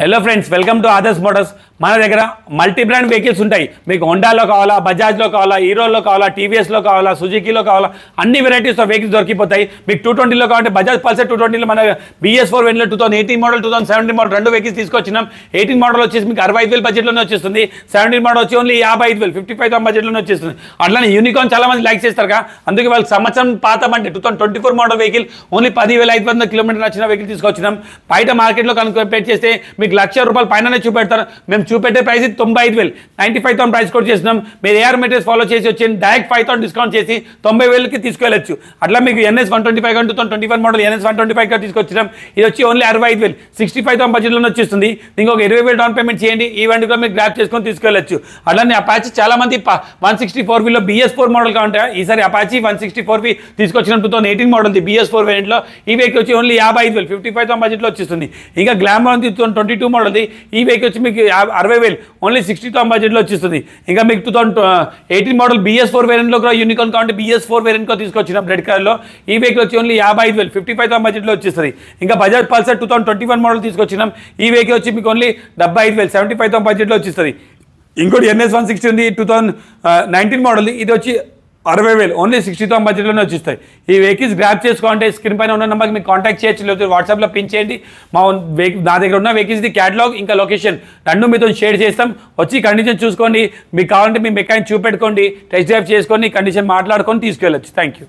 Hello friends, welcome to Adarsh Motors. మన దగ్గర multi brand vehicles ఉంటాయి. మీకు హోండాలో కావాలా, బజాజ్లో కావాలా, హీరోలో కావాలా, టీవీఎస్లో కావాలా, సుజుకీలో కావాలా, అన్ని వెరైటీస్ ఆఫ్ వెహికల్స్ దొరికిపోతాయి. మీకు 220లో కావాలంటే బజాజ్ పల్సర్ 220లో మన BS4 వెన్లో 2018 మోడల్ 2017 మోడల్ రెండు వెహికల్స్ తీసుకొచ్చినాం. 18 మోడల్ వచ్చేసి మీకు 65,000 బడ్జెట్లోనే వచ్చేస్తుంది. 17 మోడల్ వచ్చి ఓన్లీ 55,000 55,000 బడ్జెట్లోనే వచ్చేస్తుంది. అట్లానే యూనికార్న్ చాలా మంది లైక్ చేస్తారు కదా, అందుకే వాళ్ళకి సంవత్సరం పాత అంటే 2024 మోడల్ వెహికల్ ఓన్లీ 10,500 కిలోమీటర్లు వచ్చిన వెహికల్ తీసుకొచ్చినాం. బయట మార్కెట్లో కంపేర్ చేస్తే మీకు ₹1,00,000 పైననే చూపెడతారు. మేము చూపెట్టే ప్రైస్ 95,000 95,000 ప్రైస్ కోట్ చేస్తున్నాం. మీరు ఏఆర్ మెటీరియల్స్ ఫాలో చేసి వచ్చి డైరెక్ట్ 5,000 డిస్కౌంట్ చేసి 90,000కి తీసుకెళ్ళచ్చు. అట్లా మీకు NS 125 2021 మోడల్ NS 125 తీసుకొచ్చినాం. ఇది వచ్చి ఓన్లీ 65,000 65,000 బడ్జెట్లోనే వచ్చేస్తుంది. ఇంకొక 20,000 డౌన్ పేమెంట్ చేయండి, ఈ వెంట కూడా మీరు గ్రాప్ చేసుకొని తీసుకెళ్ళచ్చు. అట్లానే అపాచీ చాలా మంది 164Vలో BS4 మోడల్ కావాలంటే ఈసారి అపాచీ 164V తీసుకొచ్చిన 2018 మోడల్ BS4 వేరియంట్లో ఈ వెహికల్ వచ్చి ఓన్లీ 55,000 55,000 బడ్జెట్లో వచ్చేస్తుంది. ఇంకా గ్లామర్ 2022 మోడల్ది ఈ వెహికల్ వచ్చి మీకు 60,000 ఓన్లీ 60,000 బడ్జెట్లో వచ్చేస్తుంది. ఇంకా మీకు 2018 మోడల్ BS4 వేరియంట్లో కూడా యూనికార్న్ కావాలంటే BS4 వేరియంట్తో తీసుకొచ్చినాం రెడ్ కలర్లో. ఈ వెహికల్ వచ్చి ఓన్లీ 55,000 55,000 బడ్జెట్లో వచ్చేస్తుంది. ఇంకా బజాజ్ పల్సర్ 2021 మోడల్ తీసుకొచ్చినాం. ఈ వెహికల్ వచ్చి మీకు ఓన్లీ 75,000 75,000 బడ్జెట్లో వచ్చేస్తుంది. ఇంకోటి NS 160 ఉంది 2019 మోడల్, ఇది వచ్చి 60,000 ఓన్లీ 60,000 బడ్జెట్లోనే వచ్చేస్తాయి. ఈ వెహికల్స్ గ్రాప్ చేసుకోవాలంటే స్క్రీన్ పైన ఉన్న నెంబర్కి మీకు కాంటాక్ట్ చేయొచ్చు, లేకపోతే వాట్సాప్లో పిన్ చేయండి. నా దగ్గర ఉన్న వెహికల్స్ది క్యాటలాగ్ ఇంకా లొకేషన్ రెండు మీతో షేర్ చేస్తాం. వచ్చి కండిషన్ చూసుకోండి, మీకు కావాలంటే మీ మెకానిక్ చూపెట్టుకోండి, టెస్ట్ డ్రైవ్ చేసుకొని కండిషన్ మాట్లాడుకొని తీసుకెళ్ళచ్చు. Thank you.